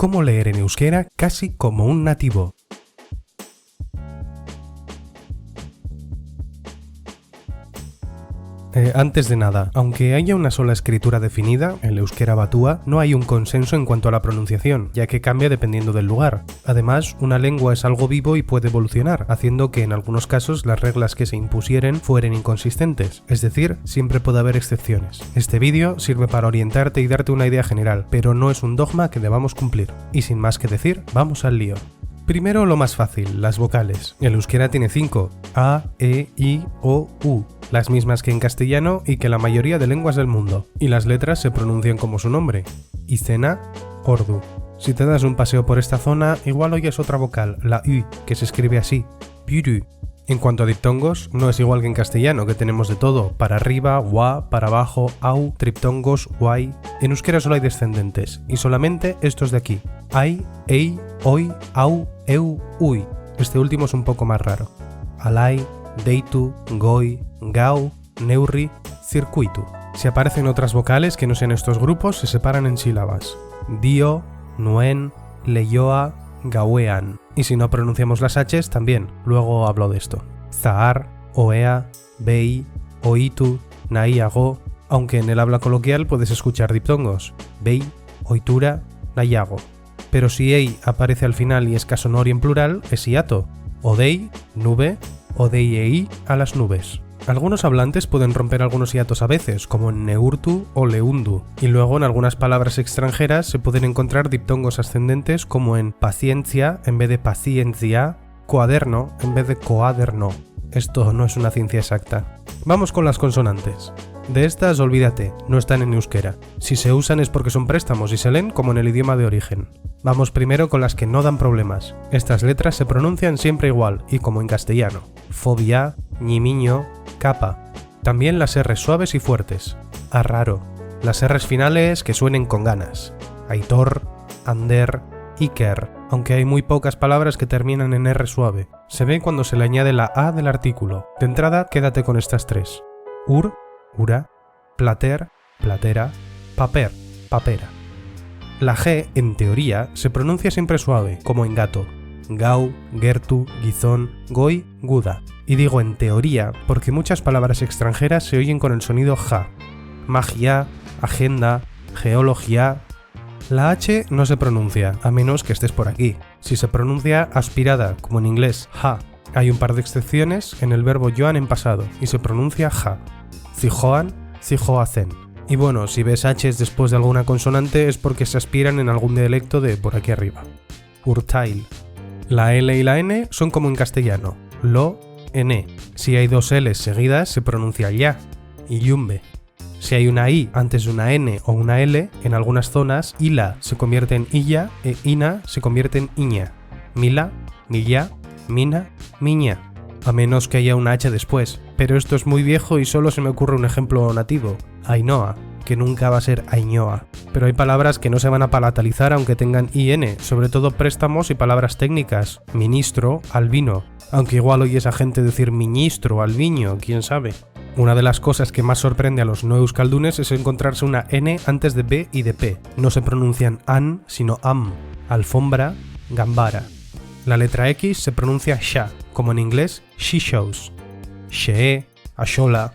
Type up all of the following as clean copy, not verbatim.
Cómo leer en euskera casi como un nativo. Antes de nada, aunque haya una sola escritura definida, el euskera batúa, no hay un consenso en cuanto a la pronunciación, ya que cambia dependiendo del lugar. Además, una lengua es algo vivo y puede evolucionar, haciendo que en algunos casos las reglas que se impusieren fueren inconsistentes, es decir, siempre puede haber excepciones. Este vídeo sirve para orientarte y darte una idea general, pero no es un dogma que debamos cumplir. Y sin más que decir, vamos al lío. Primero lo más fácil, las vocales. El euskera tiene 5, A, E, I, O, U, las mismas que en castellano y que la mayoría de lenguas del mundo, y las letras se pronuncian como su nombre, izena, ordu. Si te das un paseo por esta zona, igual oyes otra vocal, la U, que se escribe así, piru. En cuanto a diptongos, no es igual que en castellano, que tenemos de todo, para arriba, wa, para abajo, au, triptongos, guay. En euskera solo hay descendentes, y solamente estos de aquí, ai, ei, oi, au, eu, ui. Este último es un poco más raro. Alai, deitu, goi, gau, neurri, circuitu. Si aparecen otras vocales que no sean estos grupos, se separan en sílabas. Dio, nuen, leioa, gauean. Y si no pronunciamos las H's, también, luego hablo de esto. Zahar, oea, bei, oitu, naiago, aunque en el habla coloquial puedes escuchar diptongos. Bei, oitura, naiago. Pero si ei aparece al final y es caso nori en plural, es hiato. Odei, nube, odeiei, a las nubes. Algunos hablantes pueden romper algunos hiatos a veces, como en neurtu o leundu, y luego en algunas palabras extranjeras se pueden encontrar diptongos ascendentes como en paciencia en vez de paciencia, cuaderno en vez de coaderno. Esto no es una ciencia exacta. Vamos con las consonantes. De estas olvídate, no están en euskera. Si se usan es porque son préstamos y se leen como en el idioma de origen. Vamos primero con las que no dan problemas. Estas letras se pronuncian siempre igual y como en castellano. Fobia, ñimiño, capa. También las R's suaves y fuertes. Arraro. Las R's finales que suenen con ganas. Aitor, ander, iker. Aunque hay muy pocas palabras que terminan en R suave. Se ve cuando se le añade la A del artículo. De entrada, quédate con estas tres. Ur, ura, plater, platera, paper, papera. La G, en teoría, se pronuncia siempre suave, como en gato. Gau, gertu, gizón, goi, guda. Y digo en teoría porque muchas palabras extranjeras se oyen con el sonido ja. Magia, agenda, geología. La H no se pronuncia, a menos que estés por aquí. Si se pronuncia aspirada, como en inglés, ja. Hay un par de excepciones en el verbo joan en pasado, y se pronuncia ja. Zijoan, zijoacen. Y bueno, si ves H's después de alguna consonante es porque se aspiran en algún dialecto de por aquí arriba. Urtail. La L y la N son como en castellano. Lo, N. Si hay dos L's seguidas se pronuncia ya, y yumbe. Si hay una I antes de una N o una L, en algunas zonas ila se convierte en illa e ina se convierte en iña. Mila, milla, mina, miña. A menos que haya una H después, pero esto es muy viejo y solo se me ocurre un ejemplo nativo, Ainhoa, que nunca va a ser Ainhoa. Pero hay palabras que no se van a palatalizar aunque tengan IN, sobre todo préstamos y palabras técnicas, ministro, albino, aunque igual oyes a gente decir ministro, albiño, quién sabe. Una de las cosas que más sorprende a los no euskaldunes es encontrarse una N antes de B y de P. No se pronuncian an, sino am, alfombra, gambara. La letra X se pronuncia sha, como en inglés she shows, shee, ashola,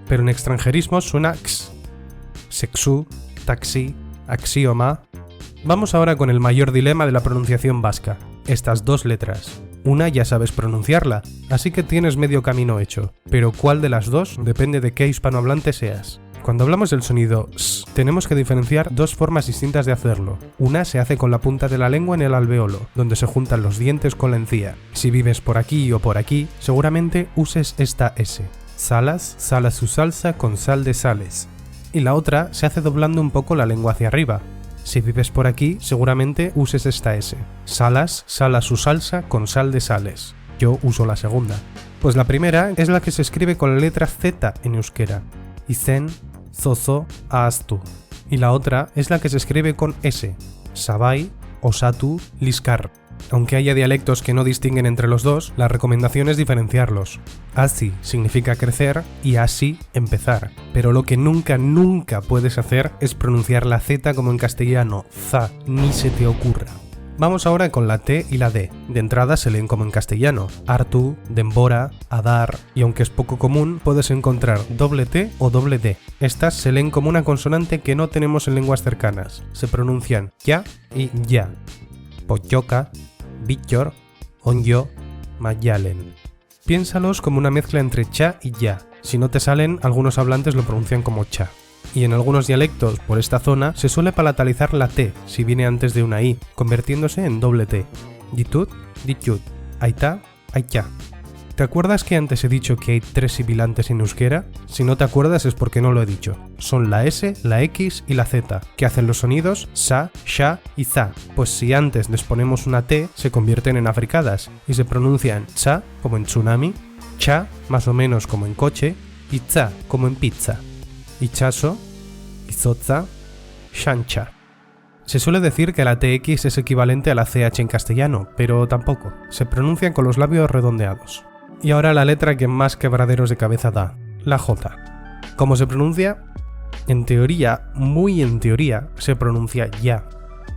pero en extranjerismo suena x, sexu, taxi, axioma. Vamos ahora con el mayor dilema de la pronunciación vasca, estas dos letras. Una ya sabes pronunciarla, así que tienes medio camino hecho, pero ¿cuál de las dos? Depende de qué hispanohablante seas. Cuando hablamos del sonido s, tenemos que diferenciar dos formas distintas de hacerlo. Una se hace con la punta de la lengua en el alveolo, donde se juntan los dientes con la encía. Si vives por aquí o por aquí, seguramente uses esta S. Salas, sala su salsa con sal de sales. Y la otra se hace doblando un poco la lengua hacia arriba. Si vives por aquí, seguramente uses esta S. Salas, sala su salsa con sal de sales. Yo uso la segunda. Pues la primera es la que se escribe con la letra Z en euskera. Izen, zozo, ahaztu. Y la otra es la que se escribe con S. Sabai, osatu, liskar. Aunque haya dialectos que no distinguen entre los dos, la recomendación es diferenciarlos. Así significa crecer y así empezar. Pero lo que nunca puedes hacer es pronunciar la Z como en castellano, za, ni se te ocurra. Vamos ahora con la T y la D. De entrada se leen como en castellano, Artu, Dembora, Adar, y aunque es poco común, puedes encontrar doble T o doble D. Estas se leen como una consonante que no tenemos en lenguas cercanas. Se pronuncian ya y ya. Pochoka, Bichor, Onyo, Mayalen. Piénsalos como una mezcla entre cha y ya. Si no te salen, algunos hablantes lo pronuncian como cha. Y en algunos dialectos por esta zona se suele palatalizar la T si viene antes de una I, convirtiéndose en doble T. Ditut, ditut, aita, aicha. ¿Te acuerdas que antes he dicho que hay 3 sibilantes en euskera? Si no te acuerdas es porque no lo he dicho. Son la S, la X y la Z, que hacen los sonidos sa, sha y za. Pues si antes les ponemos una T, se convierten en africadas y se pronuncian cha como en tsunami, cha más o menos como en coche y za como en pizza. Ichaso, izotza, shancha. Se suele decir que la TX es equivalente a la CH en castellano, pero tampoco. Se pronuncian con los labios redondeados. Y ahora la letra que más quebraderos de cabeza da, la J. ¿Cómo se pronuncia? En teoría, muy en teoría, se pronuncia ya.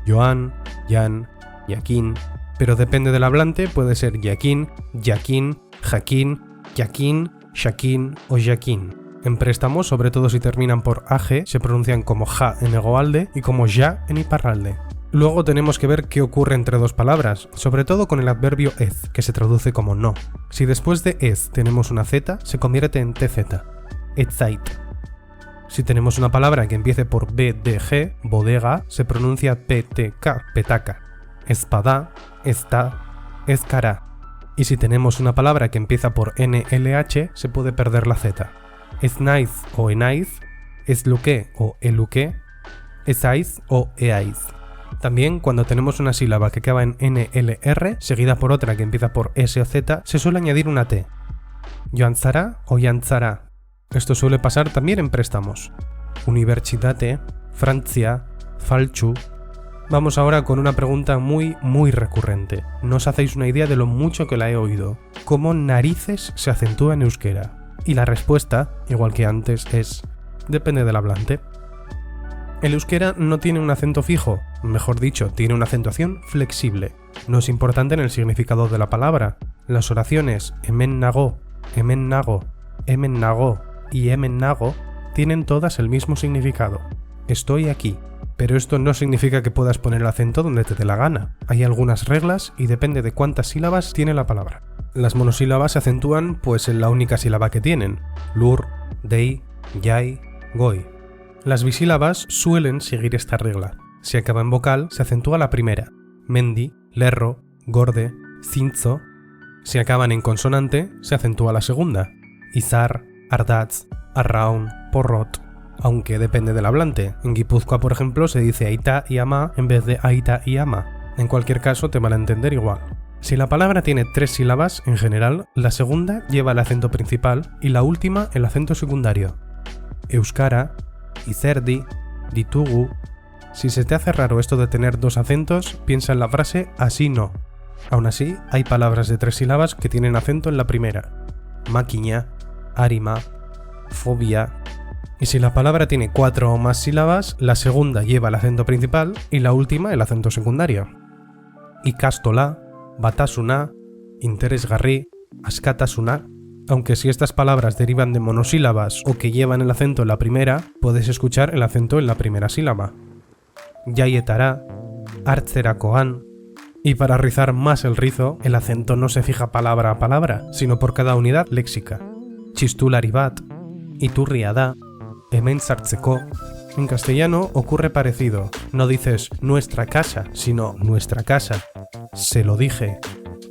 Joan, Jan, Yaquín. Pero depende del hablante, puede ser Yaquín, Yaquín, Jaquín, Yaquín, Shaquín o Yaquín. En préstamos, sobre todo si terminan por AG, se pronuncian como ja en egoalde y como ya en iparralde. Luego tenemos que ver qué ocurre entre dos palabras, sobre todo con el adverbio ez, que se traduce como no. Si después de ez tenemos una z, se convierte en tz, etzait. Si tenemos una palabra que empiece por bdg, bodega, se pronuncia ptk, petaca. Espada, esta, ezcara. Y si tenemos una palabra que empieza por nlh, se puede perder la z. Esnaiz o enaiz, esluque o eluque, esaiz o eaiz. También, cuando tenemos una sílaba que acaba en NLR, seguida por otra que empieza por S o Z, se suele añadir una T. Joanzara o Yanzara. Esto suele pasar también en préstamos. Universitate, Francia, Falchu. Vamos ahora con una pregunta muy recurrente. No os hacéis una idea de lo mucho que la he oído. ¿Cómo narices se acentúa en euskera? Y la respuesta, igual que antes, es: depende del hablante. El euskera no tiene un acento fijo, mejor dicho, tiene una acentuación flexible. No es importante en el significado de la palabra. Las oraciones hemen nago, hemen nago, hemen nago y hemen nago tienen todas el mismo significado. Estoy aquí. Pero esto no significa que puedas poner el acento donde te dé la gana. Hay algunas reglas y depende de cuántas sílabas tiene la palabra. Las monosílabas se acentúan pues en la única sílaba que tienen: lur, dei, yai, goi. Las bisílabas suelen seguir esta regla. Si acaba en vocal, se acentúa la primera: mendi, lerro, gorde, zintzo. Si acaban en consonante, se acentúa la segunda: izar, ardatz, arraun, porrot. Aunque depende del hablante. En Guipúzcoa, por ejemplo, se dice aita y ama en vez de aita y ama. En cualquier caso, te van a entender igual. Si la palabra tiene 3 sílabas, en general, la segunda lleva el acento principal y la última el acento secundario. Euskara, izerdi, ditugu. Si se te hace raro esto de tener 2 acentos, piensa en la frase así no. Aún así, hay palabras de 3 sílabas que tienen acento en la primera: maquiña, arima, fobia. Y si la palabra tiene 4 o más sílabas, la segunda lleva el acento principal y la última el acento secundario. Ikastola, batasuna, interesgarri, askatasuna. Aunque si estas palabras derivan de monosílabas o que llevan el acento en la primera, puedes escuchar el acento en la primera sílaba. Yaietara, hartzerakoan. Y para rizar más el rizo, el acento no se fija palabra a palabra, sino por cada unidad léxica. Chistularibat, iturriada, hemen sartzeko. En castellano ocurre parecido. No dices nuestra casa, sino nuestra casa. Se lo dije.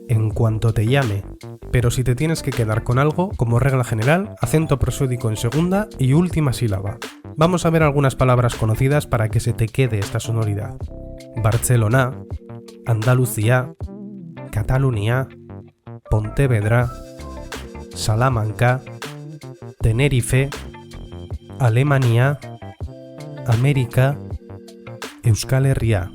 En cuanto te llame. Pero si te tienes que quedar con algo, como regla general, acento prosódico en segunda y última sílaba. Vamos a ver algunas palabras conocidas para que se te quede esta sonoridad. Barcelona, Andalucía, Catalunya, Pontevedra, Salamanca, Tenerife, Alemania, América, Euskal Herria.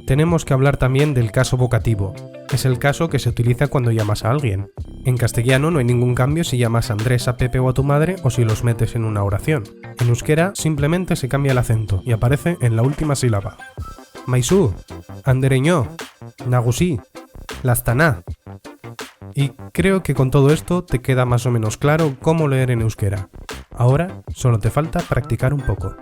Tenemos que hablar también del caso vocativo. Es el caso que se utiliza cuando llamas a alguien. En castellano no hay ningún cambio si llamas a Andrés, a Pepe o a tu madre o si los metes en una oración. En euskera simplemente se cambia el acento y aparece en la última sílaba. Maizu, andereño, nagusi, lastaná. Y creo que con todo esto te queda más o menos claro cómo leer en euskera. Ahora solo te falta practicar un poco.